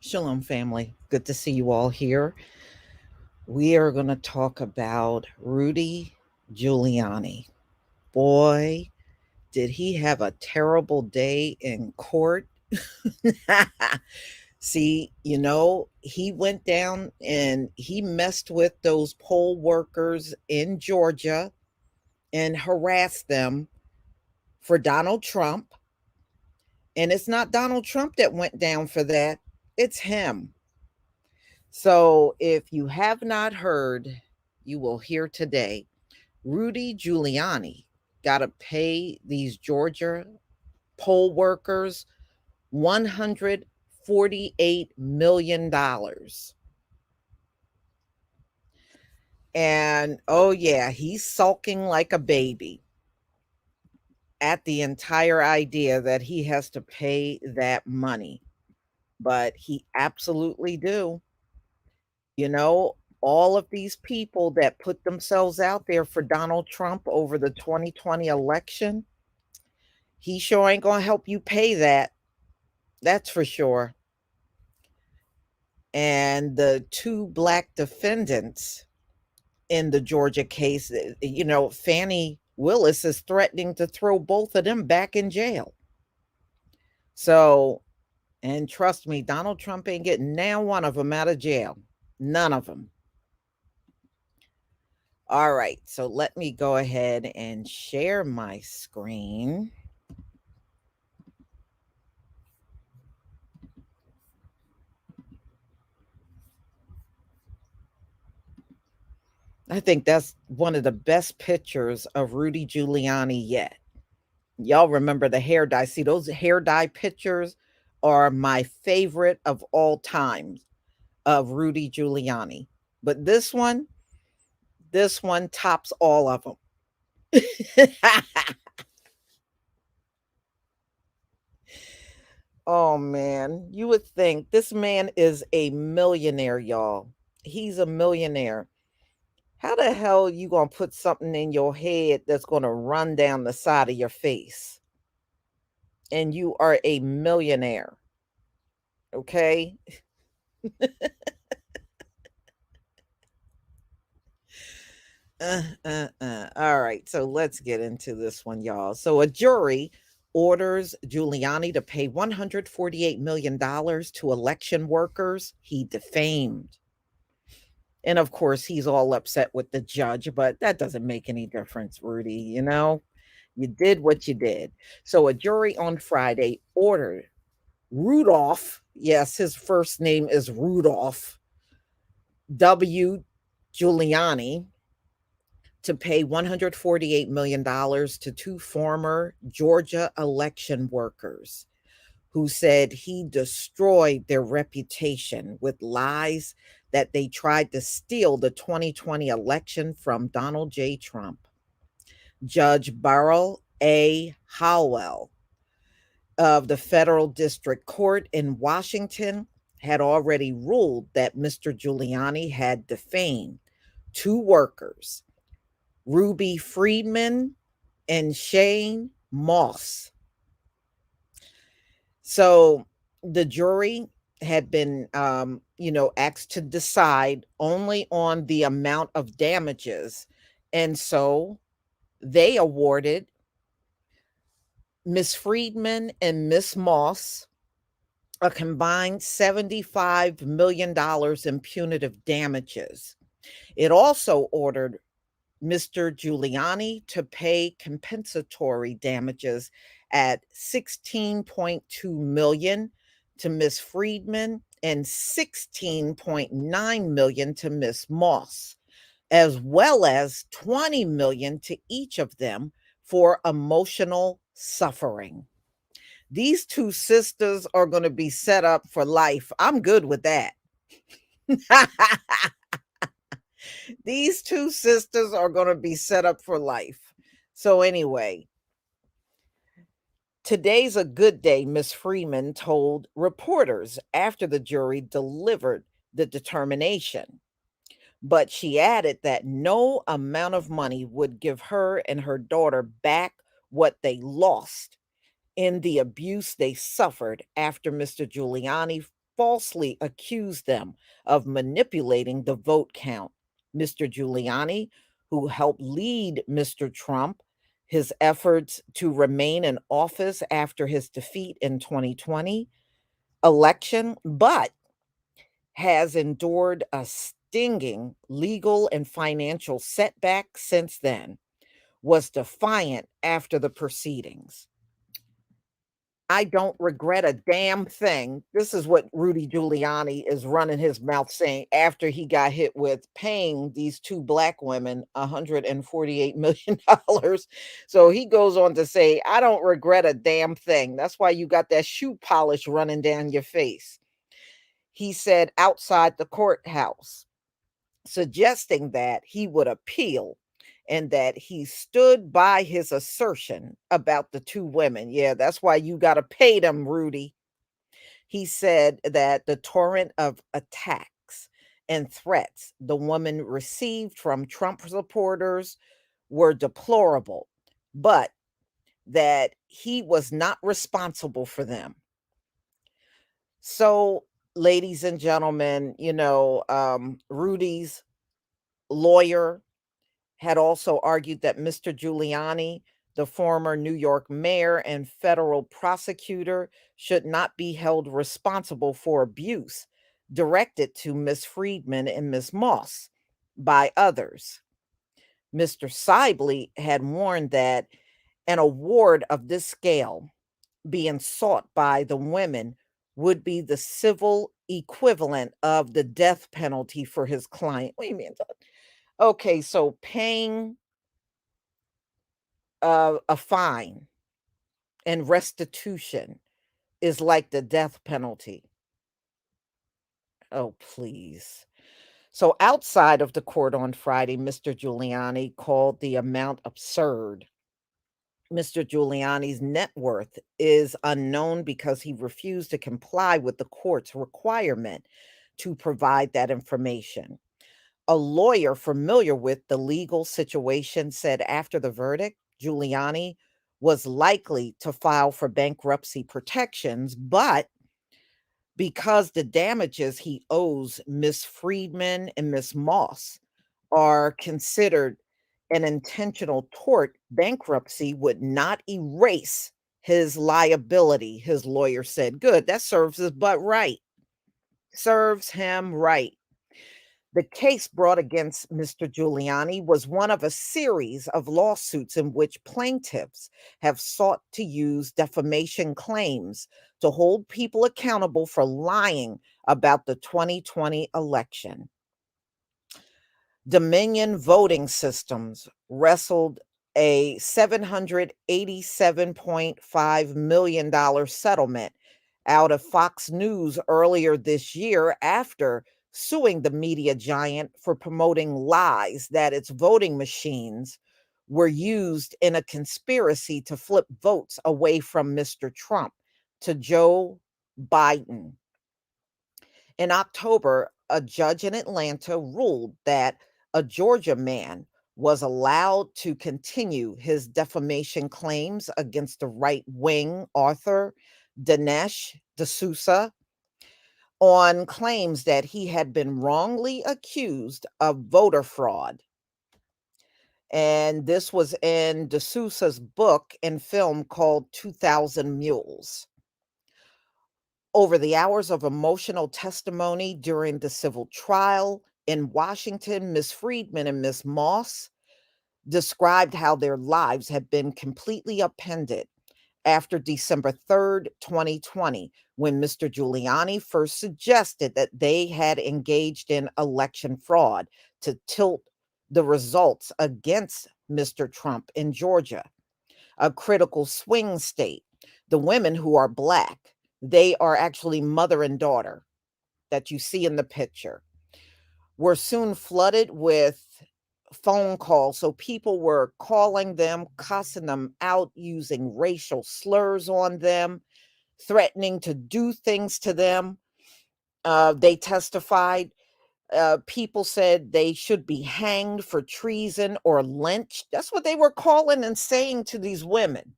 Shalom, family. Good to see you all here. We are going to talk about Rudy Giuliani. Boy, did he have a terrible day in court. See, he went down and he messed with those poll workers in Georgia and harassed them for Donald Trump. And it's not Donald Trump that went down for that, it's him. So if you have not heard, you will hear today. Rudy Giuliani got to pay these Georgia poll workers $148 million. And oh, yeah, he's sulking like a baby at the entire idea that he has to pay that money. But he absolutely do. All of these people that put themselves out there for Donald Trump over the 2020 election, he sure ain't going to help you pay that. That's for sure. And the two black defendants in the Georgia case, Fannie Willis is threatening to throw both of them back in jail. So, and trust me, Donald Trump ain't getting now one of them out of jail. None of them. All right, so let me go ahead and share my screen. I think that's one of the best pictures of Rudy Giuliani yet. Y'all remember the hair dye. See, those hair dye pictures are my favorite of all time of Rudy Giuliani. But this one tops all of them. Oh man, you would think this man is a millionaire, y'all. He's a millionaire. How the hell you gonna put something in your head that's gonna run down the side of your face? And you are a millionaire. Okay? All right, so let's get into this one, y'all. So a jury orders Giuliani to pay $148 million to election workers he defamed. And of course, he's all upset with the judge, but that doesn't make any difference, Rudy. You did what you did. So a jury on Friday ordered Rudolph, yes, his first name is Rudolph W. Giuliani, to pay $148 million to two former Georgia election workers who said he destroyed their reputation with lies that they tried to steal the 2020 election from Donald J. Trump. Judge Beryl A. Howell of the Federal District Court in Washington had already ruled that Mr. Giuliani had defamed two workers, Ruby Friedman and Shane Moss. So the jury had been, asked to decide only on the amount of damages. And so they awarded Miss Friedman and Miss Moss a combined $75 million in punitive damages. It also ordered Mr. Giuliani to pay compensatory damages at 16.2 million to Miss Friedman and 16.9 million to Miss Moss, as well as 20 million to each of them for emotional suffering. These two sisters are going to be set up for life. I'm good with that. These two sisters are going to be set up for life. So, anyway, today's a good day, Miss Freeman told reporters after the jury delivered the determination. But she added that no amount of money would give her and her daughter back what they lost in the abuse they suffered after Mr. Giuliani falsely accused them of manipulating the vote count. Mr. Giuliani, who helped lead Mr. Trump, his efforts to remain in office after his defeat in 2020 election, but has endured a stinging legal and financial setback since then, was defiant after the proceedings. I don't regret a damn thing. This is what Rudy Giuliani is running his mouth saying after he got hit with paying these 2 black women $148 million. So he goes on to say, "I don't regret a damn thing. That's why you got that shoe polish running down your face." He said outside the courthouse, suggesting that he would appeal and that he stood by his assertion about the 2 women. Yeah, that's why you got to pay them, Rudy. He said that the torrent of attacks and threats the woman received from Trump supporters were deplorable, but that he was not responsible for them. So, ladies and gentlemen, Rudy's lawyer had also argued that Mr. Giuliani, the former New York mayor and federal prosecutor, should not be held responsible for abuse directed to Miss Friedman and Miss Moss by others. Mr. Sibley had warned that an award of this scale being sought by the women would be the civil equivalent of the death penalty for his client. What do you mean? Okay, so paying a fine and restitution is like the death penalty. Oh, please. So outside of the court on Friday, Mr. Giuliani called the amount absurd. Mr. Giuliani's net worth is unknown because he refused to comply with the court's requirement to provide that information. A lawyer familiar with the legal situation said after the verdict, Giuliani was likely to file for bankruptcy protections, but because the damages he owes Miss Friedman and Miss Moss are considered an intentional tort, bankruptcy would not erase his liability, his lawyer said. Good, that serves his butt right. Serves him right. The case brought against Mr. Giuliani was one of a series of lawsuits in which plaintiffs have sought to use defamation claims to hold people accountable for lying about the 2020 election. Dominion Voting Systems wrestled a $787.5 million settlement out of Fox News earlier this year after suing the media giant for promoting lies that its voting machines were used in a conspiracy to flip votes away from Mr. Trump to Joe Biden. In October, a judge in Atlanta ruled that a Georgia man was allowed to continue his defamation claims against the right wing author Dinesh D'Souza on claims that he had been wrongly accused of voter fraud. And this was in D'Souza's book and film called 2000 Mules. Over the hours of emotional testimony during the civil trial in Washington, Miss Friedman and Miss Moss described how their lives had been completely upended after December 3rd, 2020, when Mr. Giuliani first suggested that they had engaged in election fraud to tilt the results against Mr. Trump in Georgia, a critical swing state. The women who are Black, they are actually mother and daughter that you see in the picture, were soon flooded with phone calls. So people were calling them, cussing them out, using racial slurs on them, threatening to do things to them. They testified. People said they should be hanged for treason or lynched. That's what they were calling and saying to these women.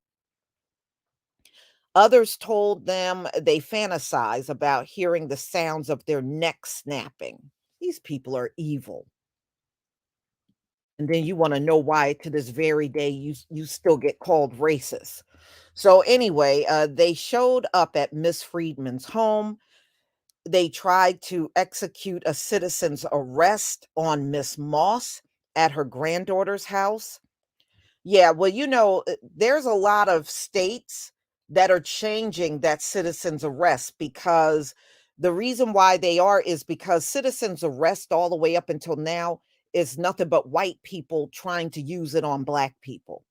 Others told them they fantasize about hearing the sounds of their neck snapping. These people are evil. And then you want to know why to this very day you still get called racist. So anyway, they showed up at Miss Friedman's home. They tried to execute a citizen's arrest on Miss Moss at her granddaughter's house. Yeah, well, there's a lot of states that are changing that citizen's arrest because the reason why they are is because citizen's arrest all the way up until now is nothing but white people trying to use it on black people.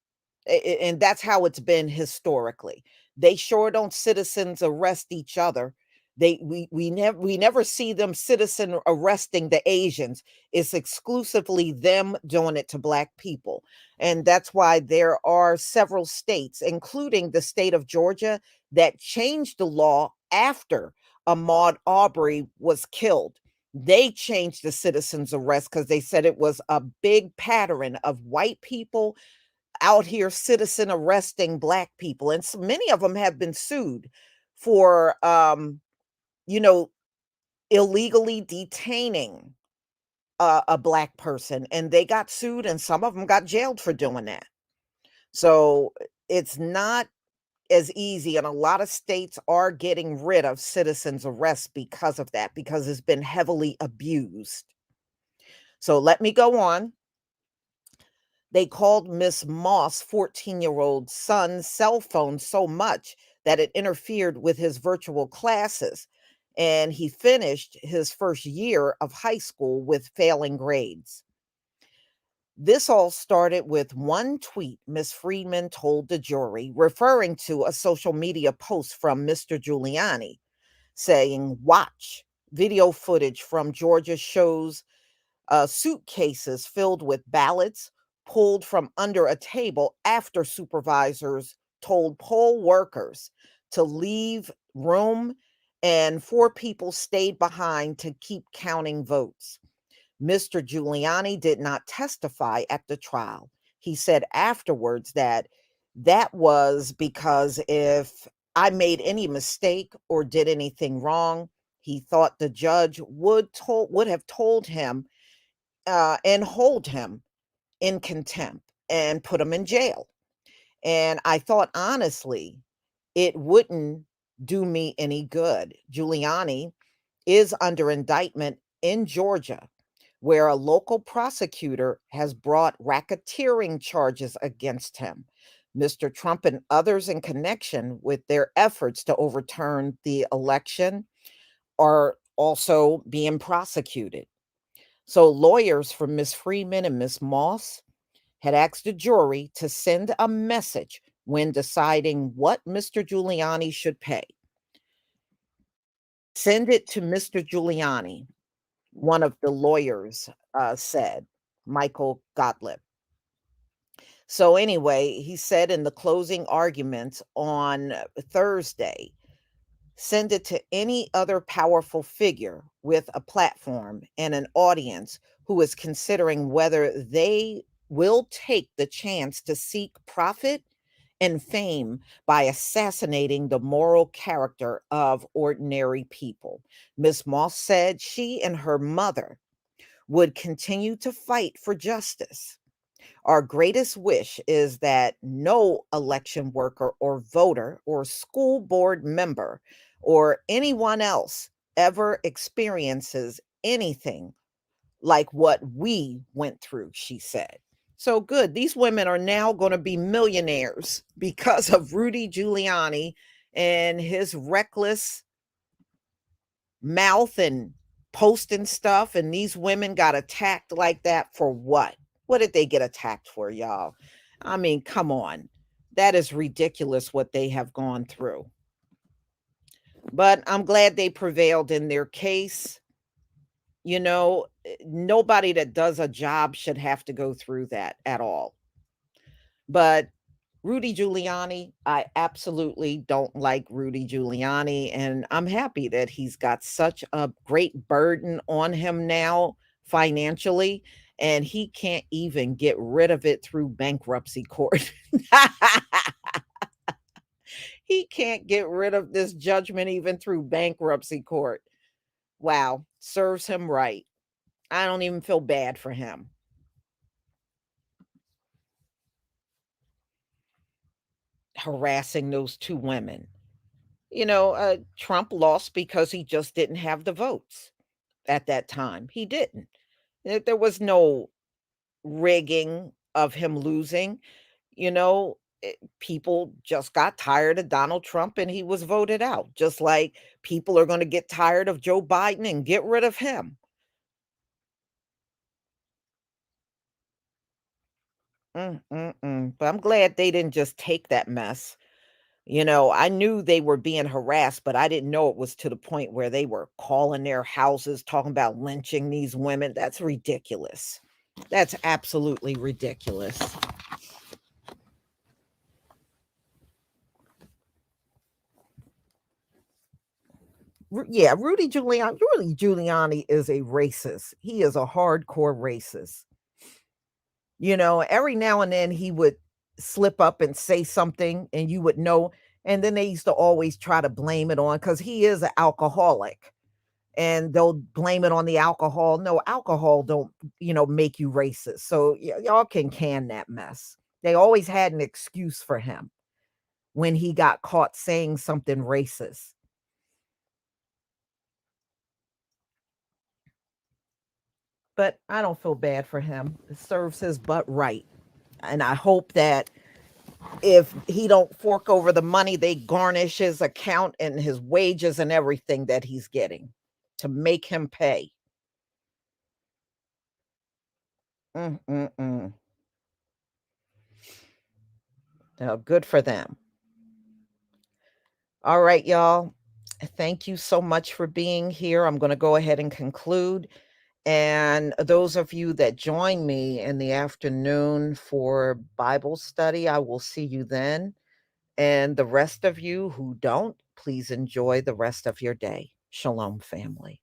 And that's how it's been historically. They sure don't citizens arrest each other. We never see them citizen arresting the Asians. It's exclusively them doing it to black people. And that's why there are several states, including the state of Georgia, that changed the law after Ahmaud Arbery was killed. They changed the citizen's arrest because they said it was a big pattern of white people out here citizen arresting black people, and so many of them have been sued for you know illegally detaining a black person, and they got sued and some of them got jailed for doing that. So it's not as easy, and a lot of states are getting rid of citizens arrest because of that, because it's been heavily abused. So let me go on. They called Miss Moss' 14-year-old son's cell phone so much that it interfered with his virtual classes, and he finished his first year of high school with failing grades. This all started with one tweet Miss Friedman told the jury, referring to a social media post from Mr. Giuliani, saying, "Watch. Video footage from Georgia shows suitcases filled with ballots pulled from under a table after supervisors told poll workers to leave room, and four people stayed behind to keep counting votes." Mr. Giuliani did not testify at the trial. He said afterwards that that was because if I made any mistake or did anything wrong, he thought the judge would have told him and hold him in contempt and put him in jail. And I thought, honestly, it wouldn't do me any good. Giuliani is under indictment in Georgia, where a local prosecutor has brought racketeering charges against him. Mr. Trump and others in connection with their efforts to overturn the election are also being prosecuted. So lawyers for Miss Freeman and Miss Moss had asked the jury to send a message when deciding what Mr. Giuliani should pay. Send it to Mr. Giuliani, one of the lawyers said, Michael Gottlieb. So, anyway, he said in the closing arguments on Thursday, send it to any other powerful figure with a platform and an audience who is considering whether they will take the chance to seek profit and fame by assassinating the moral character of ordinary people. Miss Moss said she and her mother would continue to fight for justice. Our greatest wish is that no election worker or voter or school board member or anyone else ever experiences anything like what we went through, she said. So good. These women are now going to be millionaires because of Rudy Giuliani and his reckless mouth and posting stuff. And these women got attacked like that for what? What did they get attacked for, y'all? I mean, come on. That is ridiculous what they have gone through. But I'm glad they prevailed in their case. Nobody that does a job should have to go through that at all. But Rudy Giuliani, I absolutely don't like Rudy Giuliani, and I'm happy that he's got such a great burden on him now financially, and he can't even get rid of it through bankruptcy court. He can't get rid of this judgment even through bankruptcy court. Wow, serves him right. I don't even feel bad for him. Harassing those 2 women. Trump lost because he just didn't have the votes at that time. He didn't. There was no rigging of him losing. People just got tired of Donald Trump and he was voted out, just like people are going to get tired of Joe Biden and get rid of him. But I'm glad they didn't just take that mess. I knew they were being harassed, but I didn't know it was to the point where they were calling their houses, talking about lynching these women. That's ridiculous. That's absolutely ridiculous. Yeah, Rudy Giuliani is a racist. He is a hardcore racist. Every now and then he would slip up and say something and you would know. And then they used to always try to blame it on because he is an alcoholic and they'll blame it on the alcohol. No, alcohol don't, make you racist. So y'all can that mess. They always had an excuse for him when he got caught saying something racist. But I don't feel bad for him. It serves his butt right. And I hope that if he don't fork over the money, they garnish his account and his wages and everything that he's getting to make him pay. Mm. Now, good for them. All right, y'all. Thank you so much for being here. I'm going to go ahead and conclude. And those of you that join me in the afternoon for Bible study, I will see you then. And the rest of you who don't, please enjoy the rest of your day. Shalom, family.